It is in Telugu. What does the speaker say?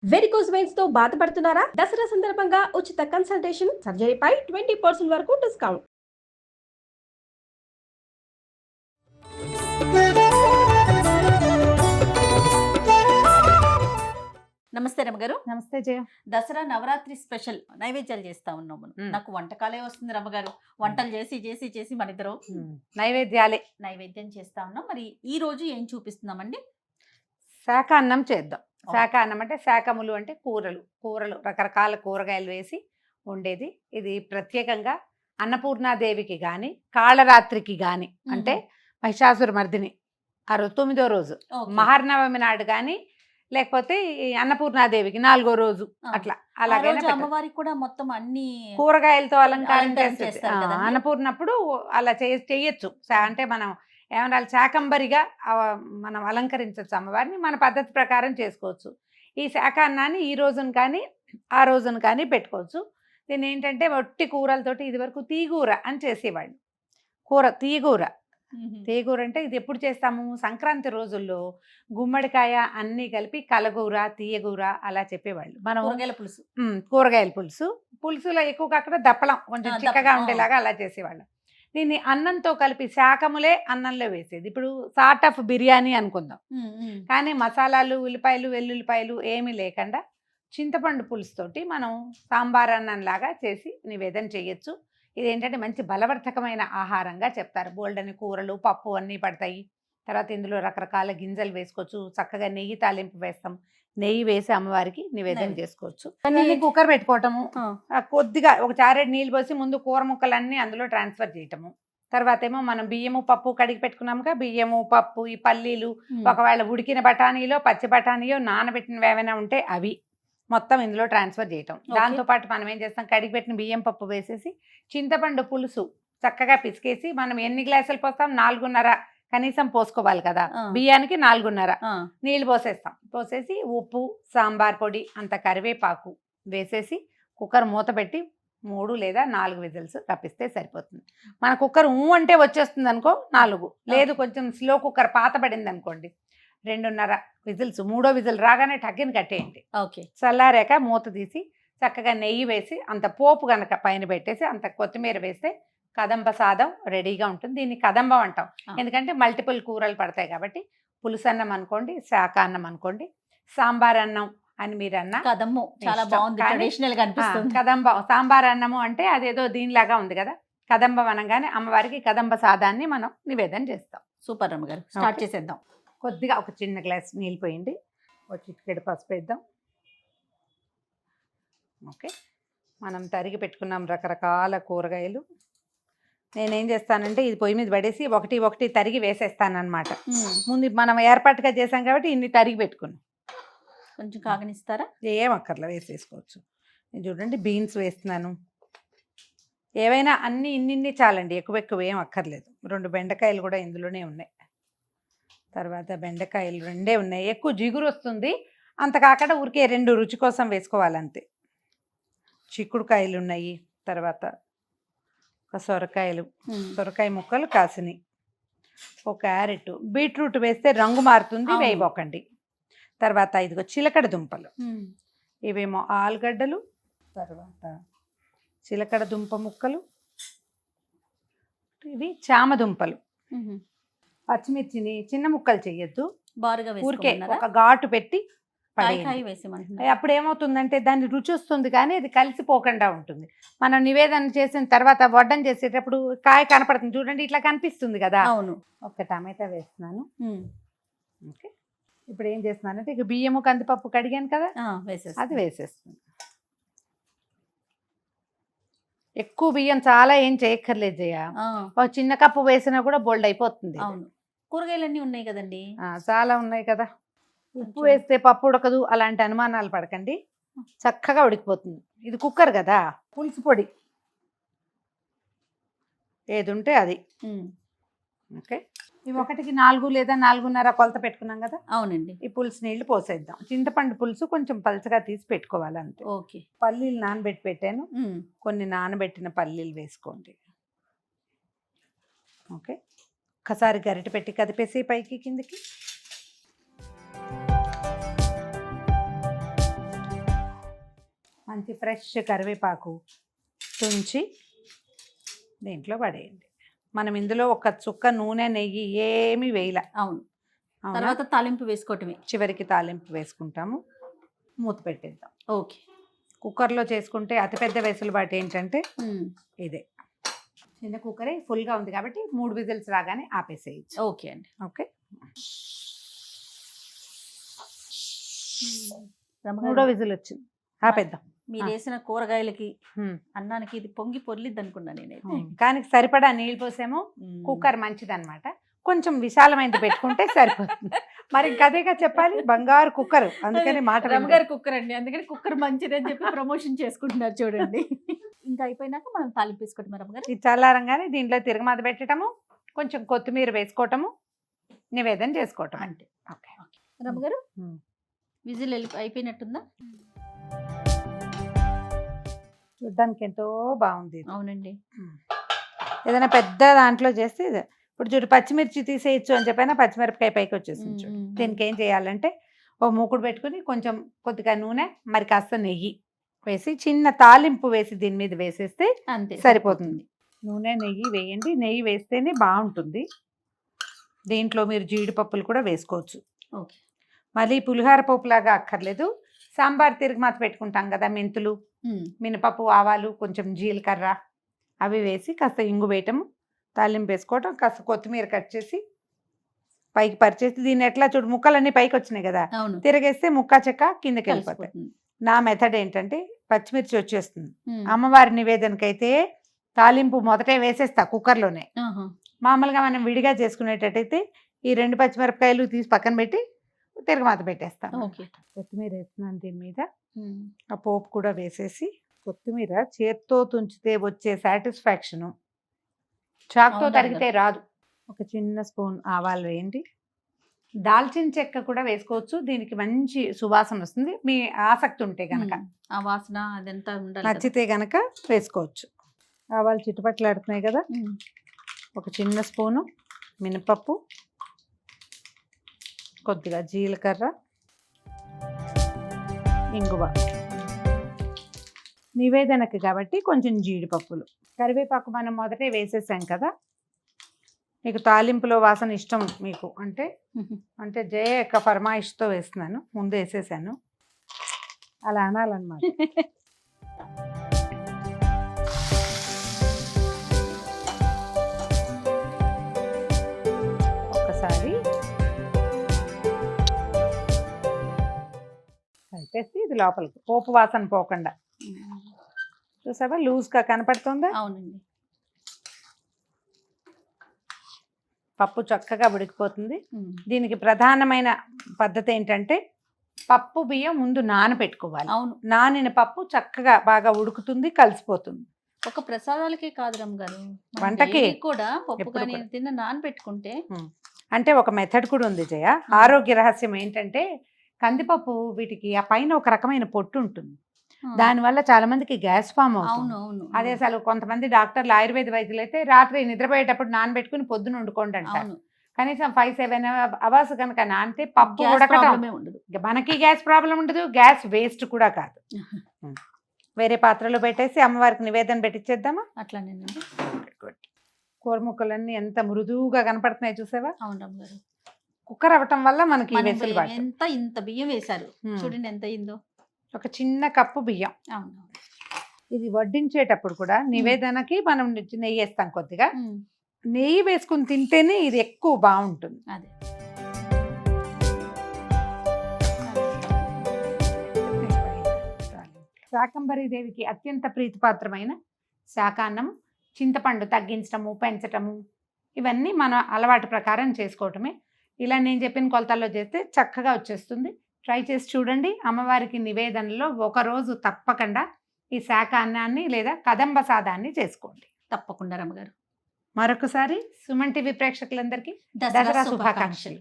వెరికోస్ వెయిన్స్ తో బాధపడుతున్నారా? దసరా సందర్భంగా ఉచిత కన్సల్టేషన్, సర్జరీపై 20% వరకు డిస్కౌంట్. నమస్తే రమ్మగారు. నమస్తే జయ. దసరా నవరాత్రి స్పెషల్ నైవేద్యాలు చేస్తా ఉన్నాం మనం. నాకు వంటకాలే వస్తుంది రమ్మగారు. వంటలు చేసి చేసి చేసి మన ఇద్దరు నైవేద్యం చేస్తా ఉన్నాం. మరి ఈ రోజు ఏం చూపిస్తున్నామండి? శాఖ అన్నం చేద్దాం. శాఖ అన్నం అంటే శాఖములు అంటే కూరలు రకరకాల కూరగాయలు వేసి ఉండేది. ఇది ప్రత్యేకంగా అన్నపూర్ణాదేవికి కానీ కాళరాత్రికి కానీ అంటే మహిషాసుర మర్దిని ఆ రోజు 9వ రోజు మహర్నవమి నాడు కానీ లేకపోతే అన్నపూర్ణాదేవికి 4వ రోజు అట్లా అలాగే అమ్మవారికి కూడా మొత్తం అన్ని కూరగాయలతో అలంకారం చేస్తారు. అన్నపూర్ణప్పుడు అలా చేయొచ్చు. అంటే మనం ఏమన్నా శాకంబరిగా మనం అలంకరించవచ్చు అమ్మవారిని. మన పద్ధతి ప్రకారం చేసుకోవచ్చు. ఈ శాఖ అన్నాన్ని ఈ రోజున కానీ ఆ రోజున కానీ పెట్టుకోవచ్చు. దీన్ని ఏంటంటే ఒట్టి కూరలతోటి ఇది వరకు తీగూర అని చేసేవాళ్ళు. తీగూర అంటే ఇది ఎప్పుడు చేస్తాము? సంక్రాంతి రోజుల్లో గుమ్మడికాయ అన్నీ కలిపి కలగూర తీయగూర అలా చెప్పేవాళ్ళు. మనం కూరగాయల పులుసులో ఎక్కువగా అక్కడ దప్పలం కొంచెం చిక్కగా ఉండేలాగా అలా చేసేవాళ్ళం. దీన్ని అన్నంతో కలిపి శాఖములే అన్నంలో వేసేది. ఇప్పుడు సార్ట్ ఆఫ్ బిర్యానీ అనుకుందాం. కానీ మసాలాలు ఉల్లిపాయలు వెల్లుల్లిపాయలు ఏమీ లేకుండా చింతపండు పులుసుతోటి మనం సాంబార్ అన్నంలాగా చేసి నివేదన చేయొచ్చు. ఇదేంటంటే మంచి బలవర్ధకమైన ఆహారంగా చెప్తారు. బోల్డని కూరలు పప్పు అన్నీ పడతాయి. తర్వాత ఇందులో రకరకాల గింజలు వేసుకోవచ్చు. చక్కగా నెయ్యి తాలింపు వేస్తాం. నెయ్యి వేసి అమ్మవారికి నివేదన చేసుకోవచ్చు. కుక్కర్ పెట్టుకోవటము, కొద్దిగా ఒక చారెడు నీళ్ళు పోసి ముందు కూర ముక్కలన్నీ అందులో ట్రాన్స్ఫర్ చేయటము. తర్వాత ఏమో మనం బియ్యము పప్పు కడిగి పెట్టుకున్నాముగా, బియ్యము పప్పు ఈ పల్లీలు ఒకవేళ ఉడికిన బఠానీలో పచ్చి బఠానీయో నానబెట్టినవి ఏమైనా ఉంటే అవి మొత్తం ఇందులో ట్రాన్స్ఫర్ చేయటం. దాంతోపాటు మనం ఏం చేస్తాం, కడిగి పెట్టిన బియ్యం పప్పు వేసేసి చింతపండు పులుసు చక్కగా పిసికేసి మనం ఎన్ని గ్లాసులు పోస్తాం? 4.5 కనీసం పోసుకోవాలి కదా. బియ్యానికి 4.5 నీళ్ళు పోసేసి ఉప్పు సాంబార్ పొడి అంత కరివేపాకు వేసేసి కుక్కర్ మూత పెట్టి 3 లేదా 4 విజిల్స్ రప్పిస్తే సరిపోతుంది. మన కుక్కర్ అంటే వచ్చేస్తుంది అనుకో 4, లేదు కొంచెం స్లో కుక్కర్ పాత పడింది అనుకోండి 2.5 విజిల్స్. 3వ విజిల్ రాగానే టక్కిని కట్టేయండి. చల్లారాక మూత తీసి చక్కగా నెయ్యి వేసి అంత పోపు కనుక పైన పెట్టేసి అంత కొత్తిమీర వేస్తే కదంబ సాదం రెడీగా ఉంటుంది. దీన్ని కదంబం అంటాం ఎందుకంటే మల్టిపుల్ కూరలు పడతాయి కాబట్టి. పులుసు అన్నం అనుకోండి, శాఖ అన్నం అనుకోండి, సాంబార్ అన్నం అని మీరు అన్న కదంబం చాలా బాగుంది, ట్రెడిషనల్ గా అనిపిస్తుంది. కదంబం సాంబార్ అన్నము అంటే అదేదో దీనిలాగా ఉంది కదా. కదంబం అనగానే అమ్మవారికి కదంబ సాదాన్ని మనం నివేదన చేస్తాం. సూపర్ అమ్మగారు, స్టార్ట్ చేసేద్దాం. కొద్దిగా ఒక చిన్న గ్లాస్ నీళ్ళు పోయండి. ఒక చిటికెడు పసుపు వేద్దాం. ఓకే, మనం తరిగి పెట్టుకున్నాం రకరకాల కూరగాయలు. నేనేం చేస్తానంటే ఇది పొయ్యి మీద పడేసి ఒకటి తరిగి వేసేస్తానమాట. ముందు మనం ఏర్పాటుగా చేసాం కాబట్టి ఇన్ని తరిగి పెట్టుకున్నాం. కొంచెం కాగనిస్తారా? ఏం అక్కర్లా, వేసేసుకోవచ్చు. నేను చూడండి బీన్స్ వేస్తున్నాను. ఏవైనా అన్ని ఇన్ని చాలండి, ఎక్కువ ఏం అక్కర్లేదు. 2 బెండకాయలు కూడా ఇందులోనే ఉన్నాయి. తర్వాత బెండకాయలు 2 ఉన్నాయి. ఎక్కువ జిగురు వస్తుంది, అంత కాకుండా ఊరికే 2 రుచి కోసం వేసుకోవాలంతే. చిక్కుడుకాయలు ఉన్నాయి. తర్వాత ఒక సొరకాయ ముక్కలు కాసినాయి. ఒక క్యారెట్, బీట్రూట్ వేస్తే రంగు మారుతుంది, వేయబోకండి. తర్వాత ఇదిగో చిలకడ దుంపలు, ఇవేమో ఆలుగడ్డలు, తర్వాత చిలకడ దుంప ముక్కలు, ఇవి చామదుంపలు. పచ్చిమిర్చిని చిన్న ముక్కలు చెయ్యొద్దు, ఊరికే ఒక ఘాటు పెట్టి అప్పుడు ఏమవుతుందంటే దాన్ని రుచి వస్తుంది కానీ అది కలిసిపోకుండా ఉంటుంది. మనం నివేదన చేసిన తర్వాత వడ్డం చేసేటప్పుడు కాయ కనపడుతుంది చూడండి, ఇట్లా కనిపిస్తుంది కదా. అవును. ఒక టమాటా వేస్తున్నాను. ఓకే, ఇప్పుడు ఏం చేస్తున్నానంటే ఇక బియ్యము కందిపప్పు కడిగాను కదా, అది వేసేస్తుంది. ఎక్కువ బియ్యం చాలా ఏం చేయక్కర్లేదు జయ. ఒక చిన్న కప్పు వేసినా కూడా బోల్డ్ అయిపోతుంది. అవును, కూరగాయలన్నీ ఉన్నాయి కదండి, చాలా ఉన్నాయి కదా. ఉప్పు వేస్తే పప్పు ఉడకదు అలాంటి అనుమానాలు పడకండి, చక్కగా ఉడికిపోతుంది. ఇది కుక్కర్ కదా, పులుసు పొడి ఏది ఉంటే అది. ఓకే, ఇవి 1కి 4 లేదా 4.5 కొలత పెట్టుకున్నాం కదా. అవునండి. ఈ పులుసు నీళ్లు పోసేద్దాం. చింతపండు పులుసు కొంచెం పలచగా తీసి పెట్టుకోవాలి అంతే. ఓకే, పల్లీలు నానబెట్టి పెట్టాను, కొన్ని నానబెట్టిన పల్లీలు వేసుకోండి. ఓకే, ఒకసారి గరిటె పెట్టి కదిపేసి పైకి కిందికి. మంచి ఫ్రెష్ కరివేపాకు తుంచి దీంట్లో పడేయండి. మనం ఇందులో ఒక చుక్క నూనె నెయ్యి ఏమీ వేయలే. అవును. అవునా? తర్వాత తాలింపు వేసుకోవటమే. చివరికి తాలింపు వేసుకుంటాము. మూత పెట్టేద్దాం. ఓకే. కుక్కర్లో చేసుకుంటే అతిపెద్ద వెసులుబాటు ఏంటంటే ఇదే. చిన్న కుక్కరే ఫుల్గా ఉంది కాబట్టి 3 విజిల్స్ రాగానే ఆపేసేయచ్చు. ఓకే అండి. ఓకే. రమ్మగారు, 3వ విజిల్ వచ్చింది, ఆపేద్దాం. మీరు వేసిన కూరగాయలకి అన్నానికి ఇది పొంగి పొర్లిద్ది అనుకున్నా నేనైతే. కానీ సరిపడా నీళ్ళు పోసాము. కుక్కర్ మంచిదన్నమాట. కొంచెం విశాలమైనది పెట్టుకుంటే సరిపోతుంది. మరి ఇంకదేగా చెప్పాలి, బంగారు కుక్కర్, అందుకని మాట రమ్మగారు కుక్కర్ అండి, అందుకని కుక్కర్ మంచిదని చెప్పి ప్రమోషన్ చేసుకుంటున్నారు చూడండి. ఇంకా అయిపోయినాక మనం తాలింపు వేసుకోవటం రమ్మగారు. ఇది చల్లారంగానే దీంట్లో తిరగమాత పెట్టడము, కొంచెం కొత్తిమీర వేసుకోవటము, నివేదన చేసుకోవటం అంటే. ఓకే. రమ్మగారు విజిల్ అయిపోయినట్టుందా? చూడ్డానికి ఎంతో బాగుంది. అవునండి. ఏదైనా పెద్ద దాంట్లో చేస్తే ఇప్పుడు చూడు, పచ్చిమిర్చి తీసేయచ్చు అని చెప్పైనా పచ్చిమిరపకాయ పైకి వచ్చేసింది చూడు. దీనికి ఏం చేయాలంటే ఓ మూకుడు పెట్టుకుని కొంచెం కొద్దిగా నూనె మరి కాస్త నెయ్యి వేసి చిన్న తాలింపు వేసి దీని మీద వేసేస్తే అంతే సరిపోతుంది. నూనె నెయ్యి వేయండి. నెయ్యి వేస్తేనే బాగుంటుంది. దీంట్లో మీరు జీడిపప్పులు కూడా వేసుకోవచ్చు. ఓకే. మళ్ళీ పులిహార పప్పులాగా అక్కర్లేదు. సాంబార్ తిరగమాత పెట్టుకుంటాం కదా, మెంతులు, మినపప్పు, ఆవాలు, కొంచెం జీలకర్ర అవి వేసి కాస్త ఇంగు వేయటము, తాలింపు వేసుకోవటం, కాస్త కొత్తిమీర కట్ చేసి పైకి పరిచేసి దీన్ని ఎట్లా చూడు, ముక్కలన్నీ పైకి వచ్చినాయి కదా, తిరగేస్తే ముక్క చెక్క కిందకి వెళ్ళిపోతాయి. నా మెథడ్ ఏంటంటే పచ్చిమిర్చి వచ్చేస్తుంది. అమ్మవారి నివేదనకైతే తాలింపు మొదటే వేసేస్తా కుక్కర్లోనే. మామూలుగా మనం విడిగా చేసుకునేటట్టయితే ఈ 2 పచ్చిమిరపకాయలు తీసి పక్కన పెట్టి తిరగమాత పెట్టేస్తాను. కొత్తిమీర వేస్తున్నాను దీని మీద. ఆ పోపు కూడా వేసేసి, కొత్తిమీర చేత్తో తుంచితే వచ్చే సాటిస్ఫాక్షను చాక్తో తరిగితే రాదు. ఒక చిన్న స్పూన్ ఆవాలు వేయండి. దాల్చిన చెక్క కూడా వేసుకోవచ్చు, దీనికి మంచి సువాసన వస్తుంది. మీ ఆసక్తి ఉంటే గనక, ఆ వాసన అదంతా నచ్చితే గనక వేసుకోవచ్చు. ఆవాలు చిట్టుపట్లాడుతున్నాయి కదా, ఒక చిన్న స్పూను మినపప్పు, కొద్దిగా జీలకర్ర, ఇంగువ, నివేదనకి కాబట్టి కొంచెం జీడిపప్పులు, కరివేపాకు మనం మొదటే వేసేసాం కదా. మీకు తాలింపులో వాసన ఇష్టం మీకు అంటే అంటే జయ యొక్క ఫర్మాయిష్తో వేస్తున్నాను, ముందు వేసేసాను, అలా అనాలన్నమాట. ఒక్కసారి కలిపేసి ఇది లోపలికి, పోపు వాసన పోకుండా. చూసావా లూజ్గా కనపడుతుందా? అవునండి. పప్పు చక్కగా ఉడికిపోతుంది. దీనికి ప్రధానమైన పద్ధతి ఏంటంటే పప్పు బియ్యం ముందు నానబెట్టుకోవాలి. అవును. నానిన పప్పు చక్కగా బాగా ఉడుకుతుంది, కలిసిపోతుంది. ఒక ప్రసాదాలకే కాదు రమ్మగారు, వంటకి కూడా పప్పు కానీ తిన్న నానబెట్టుకుంటే. అంటే ఒక మెథడ్ కూడా ఉంది జయ. ఆరోగ్య రహస్యం ఏంటంటే కందిపప్పు వీటికి ఆ పైన ఒక రకమైన పొట్టు ఉంటుంది, దానివల్ల చాలా మందికి గ్యాస్ ఫామ్ అవుతుంది. అదే అసలు కొంతమంది డాక్టర్లు ఆయుర్వేద వైద్యులు అయితే రాత్రి నిద్రపోయేటప్పుడు నానబెట్టుకుని పొద్దున వండుకోండి అంటారు. కనీసం 5-7 అవర్స్ కనుక నానితే పప్పు ఉడకటం ఉండదు, మనకి గ్యాస్ ప్రాబ్లం ఉండదు, గ్యాస్ వేస్ట్ కూడా కాదు. వేరే పాత్రలో పెట్టేసి అమ్మవారికి నివేదన పెట్టించేద్దామా? అట్లానేనండి. కూర ముక్కలన్నీ ఎంత మృదువుగా కనపడుతున్నాయి చూసావా? అవును. కుక్కర్ అవ్వటం వల్ల మనకి ఇంత బియ్యం వేశారు చూడండి, ఎంత అయిందో. ఒక చిన్న కప్పు బియ్యం. అవును. ఇది వడ్డించేటప్పుడు కూడా నివేదనకి మనం నెయ్యి వేస్తాం కొద్దిగా. నెయ్యి వేసుకుని తింటేనే ఇది ఎక్కువ బాగుంటుంది. అదే శాకంబరి దేవికి అత్యంత ప్రీతిపాత్రమైన శాకాన్నం, చింతపండు తగ్గించటము, పెంచటము, ఇవన్నీ మన అలవాటు ప్రకారం చేసుకోవటమే. ఇలా నేను చెప్పిన కొలతల్లో చేస్తే చక్కగా వచ్చేస్తుంది. ట్రై చేసి చూడండి. అమ్మవారికి నివేదనలో ఒకరోజు తప్పకుండా ఈ శాకాన్నాన్ని లేదా కదంబ సాదాన్ని చేసుకోండి. తప్పకుండా రమ్మగారు. మరొకసారి సుమన్ టీవీ ప్రేక్షకులందరికీ దసరా శుభాకాంక్షలు.